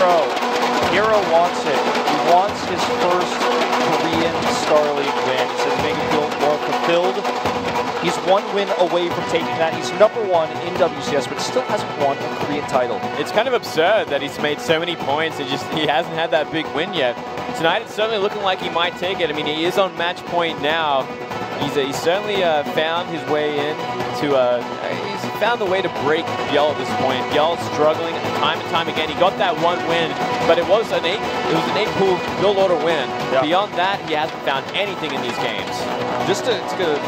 Pro. herO wants it. He wants his first Korean Star League win. He says make him feel more fulfilled. He's one win away from taking that. He's #1 in WCS, but still hasn't won a Korean title. It's kind of absurd that he's made so many points and just he hasn't had that big win yet. Tonight it's certainly looking like he might take it. I mean, he is on match point now. He's certainly found his way in to he's found the way to break ByuL at this point. ByuL struggling time and time again. He got that one win, but it was an 8-pool build order win. Yeah. Beyond that, he hasn't found anything in these games. Just to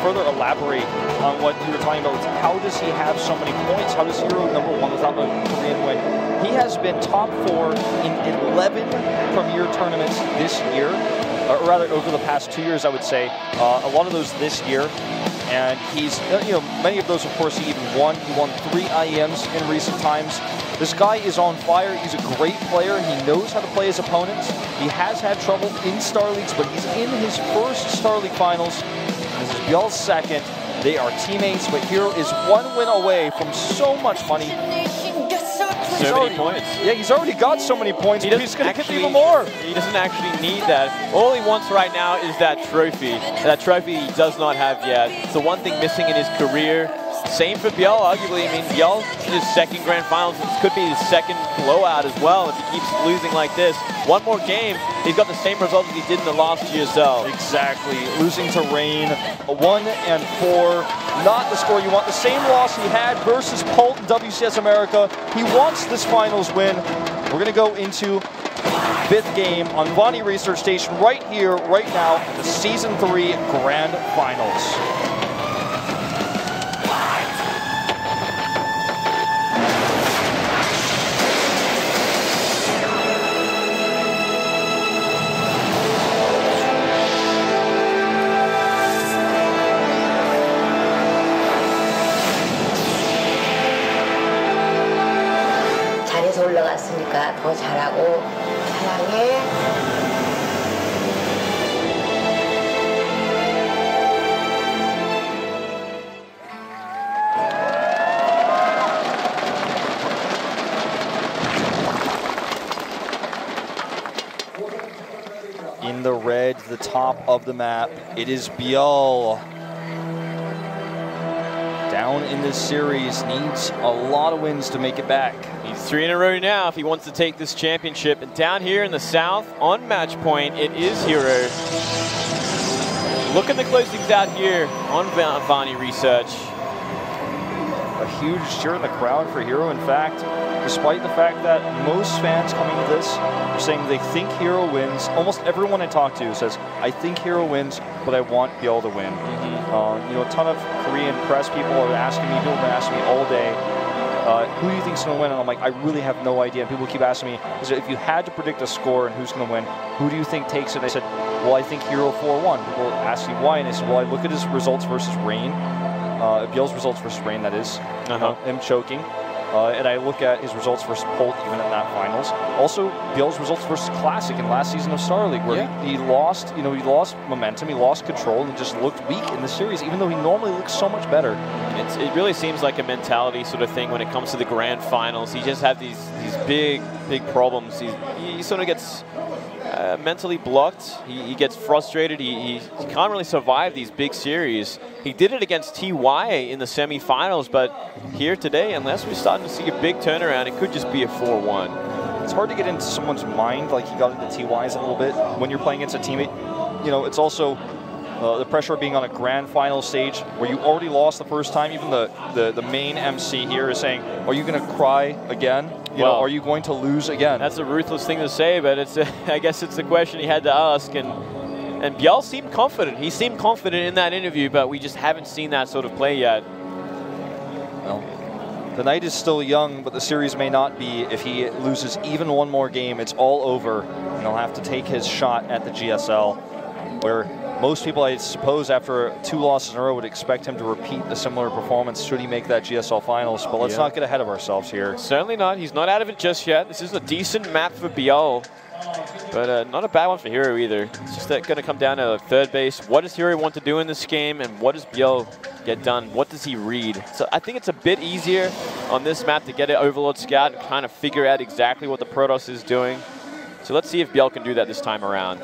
further elaborate on what you were talking about, how does he have so many points? How does herO #1 without a Korean win? He has been top 4 in 11 Premier tournaments this year. Or rather, over the past 2 years, I would say. A lot of those this year. And he's, many of those, of course, he even won. He won 3 IEMs in recent times. This guy is on fire. He's a great player. He knows how to play his opponents. He has had trouble in Star Leagues, but he's in his first Star League finals. This is ByuL's second. They are teammates, but herO is 1 win away from so much money. So many points. Yeah, he's already got so many points, but he's going to get even more. He doesn't actually need that. All he wants right now is that trophy. That trophy he does not have yet. It's the one thing missing in his career. Same for ByuL, arguably. I mean, ByuL in his second grand finals. This could be his second blowout as well if he keeps losing like this. One more game, he's got the same result as he did in the last GSL. Exactly. Losing to Rain, 1-4. Not the score you want. The same loss he had versus Pult in WCS America. He wants this finals win. We're going to go into 5th game on Vonnie Research Station right here, right now, the Season 3 Grand Finals. 올라갔으니까 더 잘하고 사랑해. In the red, the top of the map, it is ByuL. Down in this series, needs a lot of wins to make it back. He's 3 in a row now if he wants to take this championship. And down here in the south, on match point, it is herO. Look at the closings out here on Vonnie Research. A huge cheer in the crowd for herO. In fact, despite the fact that most fans coming to this are saying they think herO wins, almost everyone I talk to says, I think herO wins, but I want ByuL to win. A ton of Korean press people are asking me, people have been asking me all day, who do you think's going to win? And I'm like, I really have no idea. And people keep asking me, if you had to predict a score and who's going to win, who do you think takes it? And I said, well, I think herO 4-1. People ask me why, and I said, well, I look at his results versus Rain, ByuL's results versus Rain, that is, him choking. And I look at his results versus Pult even in that finals. Also, ByuL's results versus Classic in last season of Star League, where he lost, he lost momentum, he lost control, and just looked weak in the series, even though he normally looks so much better. It really seems like a mentality sort of thing when it comes to the grand finals. He just has these big problems. He sort of gets mentally blocked. He gets frustrated. He can't really survive these big series. He did it against TY in the semifinals, but here today, unless we're starting to see a big turnaround, it could just be a 4-1. It's hard to get into someone's mind like he got into TY's a little bit when you're playing against a teammate. It's also the pressure of being on a grand final stage where you already lost the first time. Even the main MC here is saying, are you going to cry again? Are you going to lose again? That's a ruthless thing to say, but I guess it's the question he had to ask. And ByuL seemed confident. He seemed confident in that interview, but we just haven't seen that sort of play yet. Well, the night is still young, but the series may not be. If he loses even one more game, it's all over. And he'll have to take his shot at the GSL, where most people, I suppose, after 2 losses in a row would expect him to repeat a similar performance should he make that GSL finals. But let's not get ahead of ourselves here. Certainly not. He's not out of it just yet. This is a decent map for ByuL, but not a bad one for herO either. It's just going to come down to third base. What does herO want to do in this game, and what does ByuL get done? What does he read? So I think it's a bit easier on this map to get an Overlord Scout and kind of figure out exactly what the Protoss is doing. So let's see if ByuL can do that this time around.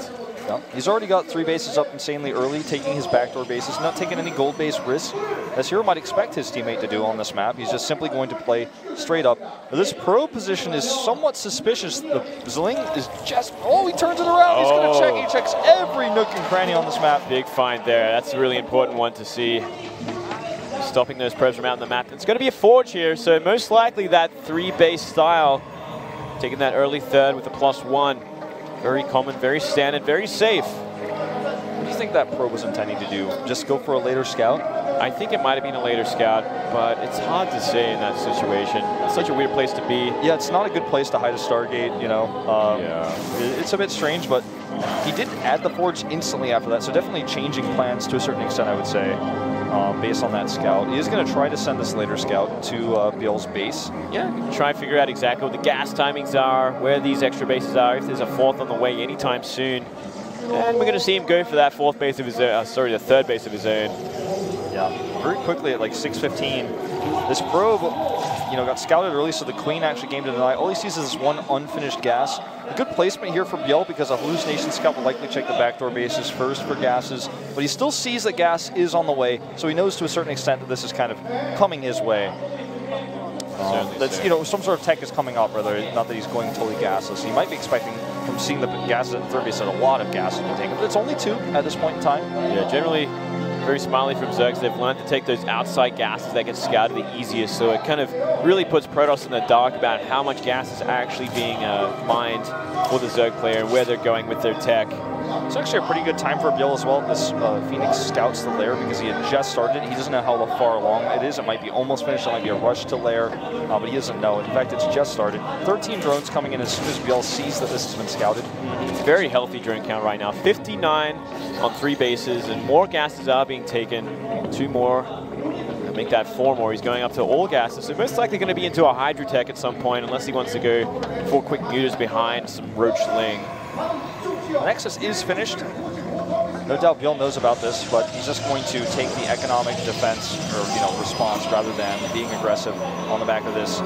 Yeah. He's already got 3 bases up insanely early, taking his backdoor bases, not taking any gold-based risks, as herO might expect his teammate to do on this map. He's just simply going to play straight up. Now, this pro position is somewhat suspicious. The Zling is just, oh, he turns it around. He's going to check. He checks every nook and cranny on this map. Big find there. That's a really important one to see. Stopping those probes from out on the map. It's going to be a forge here, so most likely that 3-base style, taking that early third with a +1. Very common, very standard, very safe. What do you think that pro was intending to do? Just go for a later scout? I think it might have been a later scout, but it's hard to say in that situation. It's such a weird place to be. Yeah, it's not a good place to hide a Stargate, you know. It's a bit strange, but he did add the forge instantly after that, so definitely changing plans to a certain extent, I would say, based on that scout. He is going to try to send this later scout to ByuL's base. Yeah, try and figure out exactly what the gas timings are, where these extra bases are, if there's a 4th on the way anytime soon. And we're going to see him go for that 4th base of his own, sorry, the 3rd base of his own. Yeah, very quickly at like 6:15. This probe, you know, got scouted early, so the Queen actually came to deny. All he sees is this one unfinished gas. A good placement here for ByuL because a hallucination scout will likely check the backdoor bases first for gases, but he still sees that gas is on the way, so he knows to a certain extent that this is kind of coming his way. That's, you know, some sort of tech is coming up, rather, not that he's going totally gasless. He might be expecting, from seeing the gases at 3rd base, that a lot of gas will be taken, but it's only 2 at this point in time. Yeah, generally very smiley from Zergs. They've learned to take those outside gases that get scouted the easiest, so it kind of really puts Protoss in the dark about how much gas is actually being mined for the Zerg player and where they're going with their tech. It's actually a pretty good time for ByuL as well. This Phoenix scouts the lair because he had just started. He doesn't know how far along it is. It might be almost finished. It might be a rush to lair, but he doesn't know. In fact, it's just started. 13 drones coming in as soon as ByuL sees that this has been scouted. Very healthy drone count right now. 59 on 3 bases, and more gases are being taken. 2 more. Make that 4 more. He's going up to all gases, so most likely going to be into a Hydrotech at some point, unless he wants to go 4 quick muters behind some Roach Ling. The Nexus is finished. No doubt ByuL knows about this, but he's just going to take the economic defense, or, you know, response, rather than being aggressive on the back of this.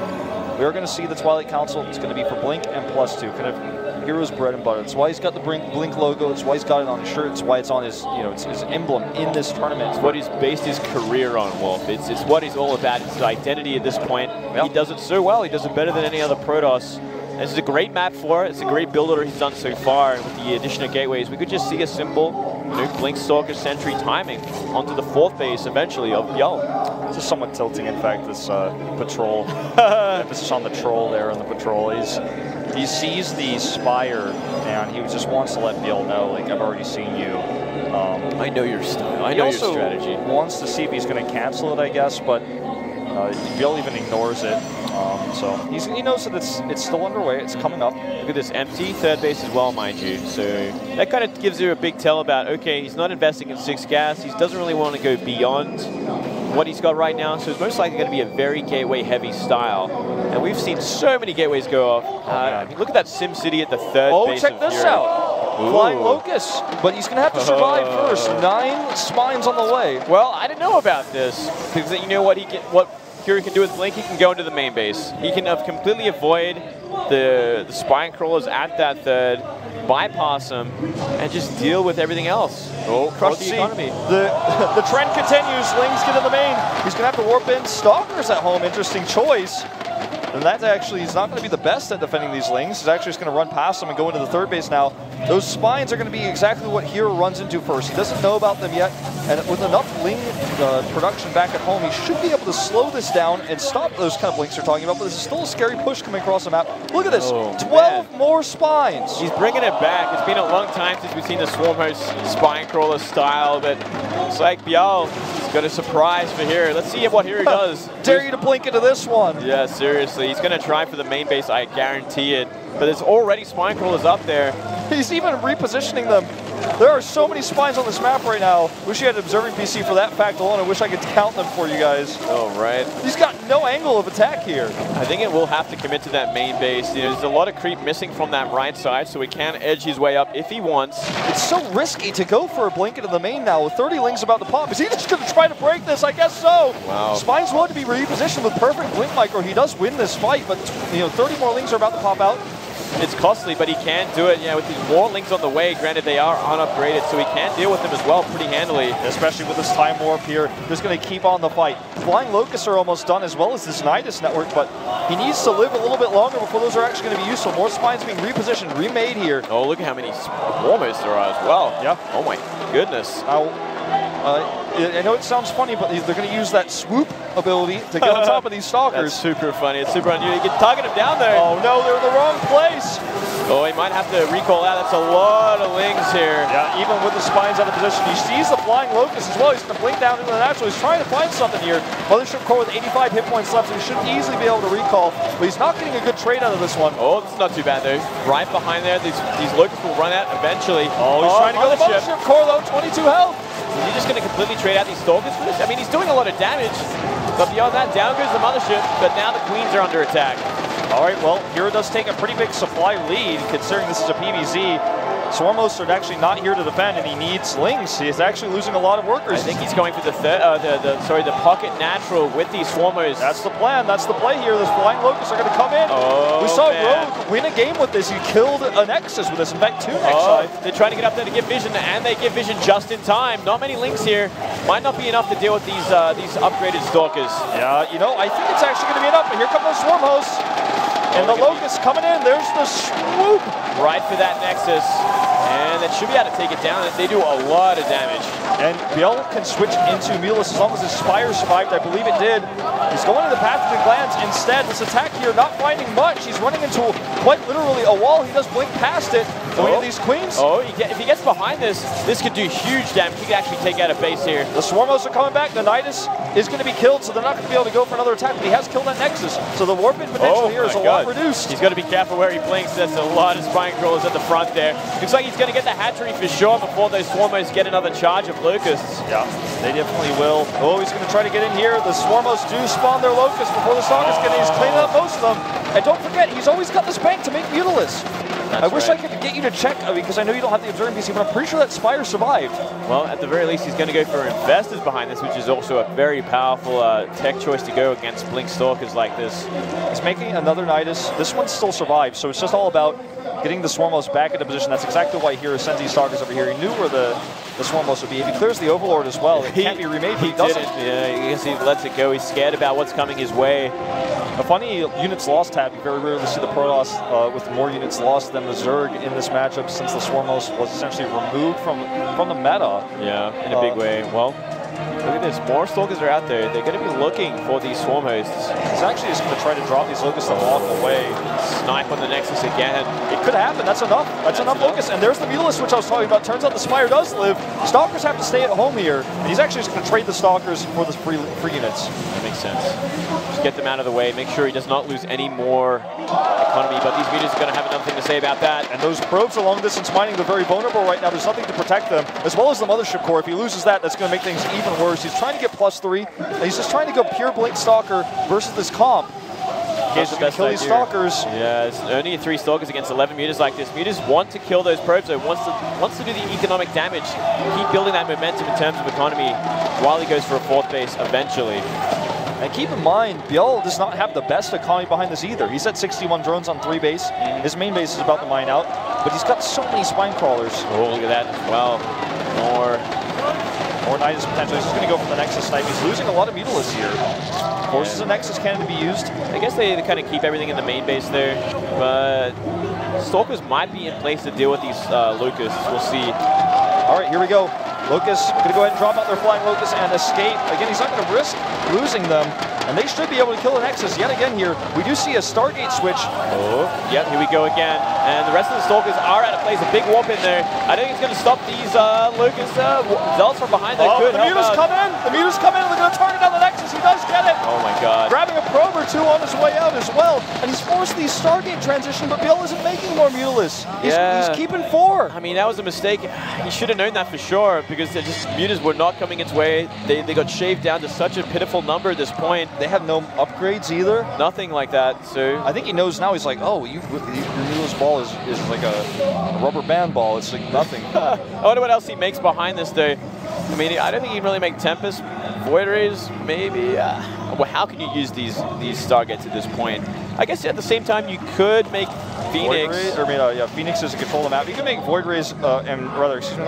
We are going to see the Twilight Council. It's going to be for Blink and +2, kind of hero's bread and butter. It's why he's got the Blink logo. It's why he's got it on his shirt. It's why it's on his, you know, it's his emblem in this tournament. It's what he's based his career on, Wolf. It's what he's all about. It's his identity at this point. Yep. He does it so well. He does it better than any other Protoss. This is a great map for it. It's a great build order he's done so far. And with the addition of gateways, we could just see a simple, you know, Blink, Stalker, Sentry timing onto the 4th base eventually of ByuL. This is somewhat tilting, in fact, this patrol. Emphasis on the troll there in the patrol. He sees the Spire, and he just wants to let ByuL know, like, I've already seen you. I know your style. I know your strategy. He also wants to see if he's going to cancel it, I guess, but ByuL even ignores it. So he knows that it's still underway. It's coming up. Look at this empty 3rd base as well, mind you. So that kind of gives you a big tell about, okay, he's not investing in 6 gas. He doesn't really want to go beyond what he's got right now. So it's most likely going to be a very gateway-heavy style. And we've seen so many gateways go off. Look at that Sim City at the 3rd base. Oh, check this out. Flying Locust. But he's going to have to survive first. 9 spines on the way. Well, I didn't know about this. Because you know what herO can do with Blink? He can go into the main base. He can completely avoid the spine crawlers at that 3rd, bypass them, and just deal with everything else. Oh, crush the economy. The trend continues. Lings get in the main. He's going to have to warp in. Stalker's at home. Interesting choice. And that's actually, he's not going to be the best at defending these Lings. He's actually just going to run past them and go into the 3rd base now. Those spines are going to be exactly what herO runs into first. He doesn't know about them yet, and with enough Ling production back at home, he should be able to slow this down and stop those kind of Blinks they're talking about, but this is still a scary push coming across the map. Look at this, 12 more spines. He's bringing it back. It's been a long time since we've seen the Swarm Host spine crawler style, but it's like ByuL has got a surprise for herO. Let's see what herO does. Dare you to blink into this one. Yeah, seriously. He's going to try for the main base, I guarantee it. But there's already spine crawlers up there. He's even repositioning them. There are so many spines on this map right now. Wish you had an observing PC for that fact alone. I wish I could count them for you guys. Oh, right. He's got no angle of attack here. I think it will have to commit to that main base. You know, there's a lot of creep missing from that right side, so he can edge his way up if he wants. It's so risky to go for a blink into the main now with 30 lings about to pop. Is he just going to try to break this? I guess so. Wow. Spine's willing to be repositioned with perfect blink micro. He does win this fight, but 30 more lings are about to pop out. It's costly, but he can do it. Yeah, with these more lings on the way. Granted, they are unupgraded, so he can deal with them as well pretty handily. Especially with this time warp here, just going to keep on the fight. Flying Locusts are almost done, as well as this Nidus network, but he needs to live a little bit longer before those are actually going to be useful. More spines being repositioned, remade here. Oh, look at how many swarmers there are as well. Yeah. Oh my goodness. I know it sounds funny, but they're going to use that swoop ability to get on top of these stalkers. That's super funny. It's super unusual. You can target him down there. Oh no, they're in the wrong place. Oh, he might have to recall that. That's a lot of lings here. Yeah, even with the spines out of position. He sees the flying locust as well. He's going to blink down into the natural. He's trying to find something here. Mothership Core with 85 hit points left, so he should easily be able to recall. But he's not getting a good trade out of this one. Oh, this is not too bad though. Right behind there, these locusts will run out eventually. Oh, he's trying to go to the Mothership Core though. 22 health. Is he just going to completely trade out these stalkers for this? I mean, he's doing a lot of damage. But beyond that, down goes the Mothership. But now the Queens are under attack. All right, well, herO does take a pretty big supply lead, considering this is a PvZ. Swarmos are actually not here to defend, and he needs lings. He is actually losing a lot of workers. I think he's going for the pocket natural with these Swarmos. That's the plan. That's the play here. Those flying locusts are going to come in. Oh, we saw man. Rogue win a game with this. He killed a Nexus with this. In fact, 2 Nexus. They're trying to get up there to get vision, and they get vision just in time. Not many lings here. Might not be enough to deal with these upgraded stalkers. Yeah, you know, I think it's actually going to be enough. But here come those Swarmos. And the Locusts coming in. There's the swoop. Right for that Nexus. And that should be able to take it down. They do a lot of damage. And ByuL can switch into Mulus as long as his Spire survived. I believe it did. He's going to the Pathogen Glands instead. This attack here not finding much. He's running into quite literally a wall. He does blink past it. Going to these Queens. Oh, if he gets behind this could do huge damage. He could actually take out a base here. The Swarmos are coming back. The Nidus is going to be killed, so they're not going to be able to go for another attack. But he has killed that Nexus. So the warp in potential here is a lot reduced. He's got to be careful where he blinks. That's a lot of Spine Crawlers at the front there. Looks like he's going to get the hatchery for sure before those Swarmos get another charge of Locusts. Yeah, they definitely will. Oh, he's going to try to get in here. The Swarmos do spawn their Locusts before the Stalkers get in. He's cleaning up most of them. And don't forget, he's always got this bank to make Mutalists. I wish I could get you to check, because I know you don't have the observing PC, but I'm pretty sure that Spire survived. Well, at the very least, he's going to go for Investors behind this, which is also a very powerful tech choice to go against Blink Stalkers like this. He's making another Nidus. This one still survives, so it's just all about getting the Swarmos back into position. That's exactly why herO sends these Stalkers over here. He knew where the Swarmos would be. If he clears the Overlord as well, it can't be remade, but he doesn't. Yeah, I guess he lets it go. He's scared about what's coming his way. A funny units lost tab. You very rarely see the Protoss with more units lost than the Zerg in this matchup, since the Swarmos was essentially removed from the meta. Yeah, in a big way. Well, look at this. More Stalkers are out there. They're going to be looking for these Swarm hosts. He's actually just going to try to drop these Locusts and walk away. Snipe on the Nexus again. It could happen. That's enough. That's enough Locusts. And there's the Mulus, which I was talking about. Turns out the Spire does live. Stalkers have to stay at home here. And he's actually just going to trade the Stalkers for the free units. That makes sense. Just get them out of the way. Make sure he does not lose any more economy. But these meters are going to have another thing to say about that. And those probes are long distance mining. They're very vulnerable right now. There's nothing to protect them, as well as the Mothership Core. If he loses that, that's going to make things even worse. He's trying to get +3. And he's just trying to go pure Blink Stalker versus this comp. He's going to kill these Stalkers. Yeah, it's only 3 Stalkers against 11 meters like this. Meters want to kill those probes, though. Wants to do the economic damage. Keep building that momentum in terms of economy while he goes for a 4th base eventually. And keep in mind, ByuL does not have the best economy behind this either. He's at 61 drones on 3 base. His main base is about to mine out, but he's got so many Spine Crawlers. Oh, look at that as well. More Nidus potential. He's just going to go for the Nexus snipe. He's losing a lot of Mutalists here. Forces a Nexus cannon to be used. I guess they kind of keep everything in the main base there, but Stalkers might be in place to deal with these Locusts. We'll see. All right, here we go. Locusts going to go ahead and drop out their flying Locusts and escape. Again, he's not going to risk losing them. and they should be able to kill the Nexus yet again here. We do see a Stargate switch. Oh, yep, here we go again. And the rest of the Stalkers are out of place. A big warp in there. I don't think it's going to stop these Lucas Zelts from behind. They could the help Mutas out. come in. The Mutas come in. They're going to target down the Nexus. He does get it. Oh my god. Grabbing a probe or two on his way out as well. And he's forced the Stargate transition, but ByuL isn't making more Mutalists. He's keeping 4. I mean, that was a mistake. He should have known that for sure, because Mutas were not coming its way. They got shaved down to such a pitiful number at this point. They have no upgrades either. Nothing like that. So I think he knows now. He's like, oh, your Mutalist ball is like a rubber band ball. It's like nothing. I wonder what else he makes behind this, though. I mean, I don't think he can really make Tempest. Void Rays, maybe. Well, how can you use these Stargates at this point? I guess at the same time you could make Phoenix. Phoenix is a control of the map. You can make Void Rays, not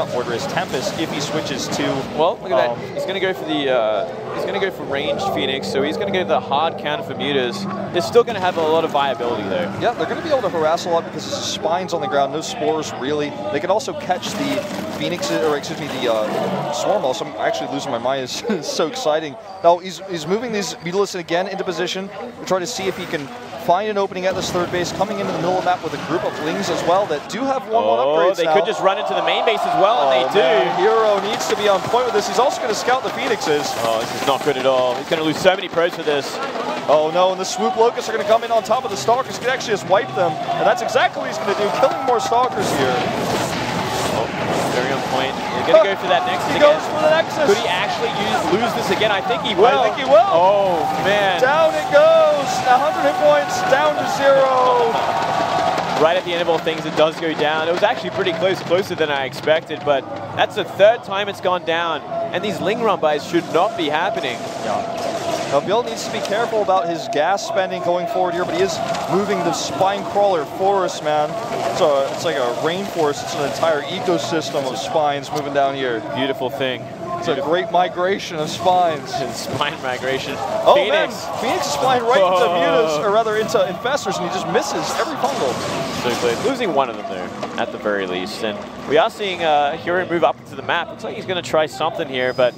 Void Rays, Tempest if he switches to. Well, look at that. He's going to go for the. He's going to go for ranged Phoenix, so he's going to go the hard counter for Mutas. They're still going to have a lot of viability though. Yeah, they're going to be able to harass a lot because there's spines on the ground, no spores really. They can also catch the Phoenix, or excuse me, the Swarm. Also, I'm actually losing my mind. It's so exciting. Now he's moving these Mutalists again into position to try to see if he can find an opening at this third base, coming into the middle of the map with a group of Lings as well that do have 1-1 upgrades. They could just run into the main base as well, and they do. herO needs to be on point with this. He's also going to scout the Phoenixes. Oh, this is not good at all. He's going to lose so many pros for this. Oh no, and the Swoop Locusts are going to come in on top of the Stalkers. He can actually just wipe them, and that's exactly what he's going to do, killing more Stalkers here. Oh, very on point. He's going to go for that Nexus again. He goes for the Nexus. Could he actually lose this again? I think he will. I think he will. Oh, man. Down it goes. 100 hit points, down to 0. Right at the end of all things, it does go down. It was actually pretty close, closer than I expected, but that's the 3rd time it's gone down, and these Ling run buys should not be happening. Yeah. Now, ByuL needs to be careful about his gas spending going forward here, but he is moving the Spine Crawler forest, man. So it's like a rainforest. It's an entire ecosystem of spines moving down here. Beautiful thing. It's a great migration of spines. Spine migration. Oh, Phoenix. Man. Phoenix is flying right into Mutas, or rather into Infestors, and he just misses every fungal. So close. Losing one of them, though, at the very least. And we are seeing herO move up into the map. Looks like he's going to try something here, but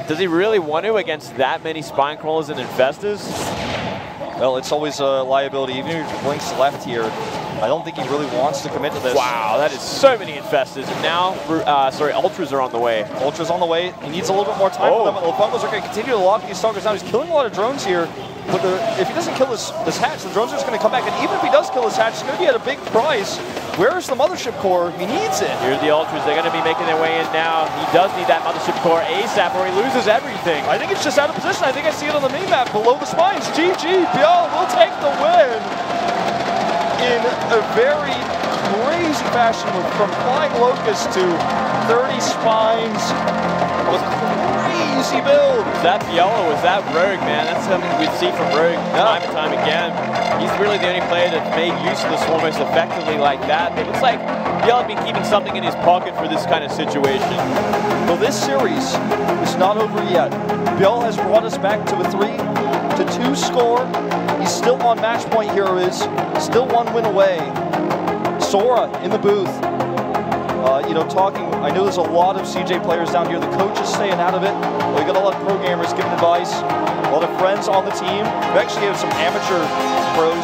does he really want to against that many Spine Crawlers and Infestors? Well, it's always a liability. Even if he blinks left here, I don't think he really wants to commit to this. Wow, that is so many Infestors. And now, Ultras are on the way. Ultras on the way. He needs a little bit more time for them. The Fungals are going to continue to lock these Stalkers down. He's killing a lot of drones here. But if he doesn't kill this hatch, the drones are just going to come back. And even if he does kill this hatch, it's going to be at a big price. Where's the Mothership Core? He needs it. Here's the Ultras. They're going to be making their way in now. He does need that Mothership Core ASAP or he loses everything. I think it's just out of position. I think I see it on the mini-map below the spines. GG, ByuL will take the win in a very crazy fashion from Flying Locust to 30 spines. It was a crazy build. Was that ByuL or was that Rogue, man? That's something we'd see from Rogue time and time again. He's really the only player that made use of the Swarm most effectively like that. It looks like ByuL had been keeping something in his pocket for this kind of situation. Well, this series is not over yet. ByuL has brought us back to a 3-2 score. He's still on match point, herO is. Still 1 win away. Sora in the booth. Talking, I know there's a lot of CJ players down here. The coach is staying out of it. We got a lot of pro gamers giving advice. A lot of friends on the team. We actually have some amateur pros,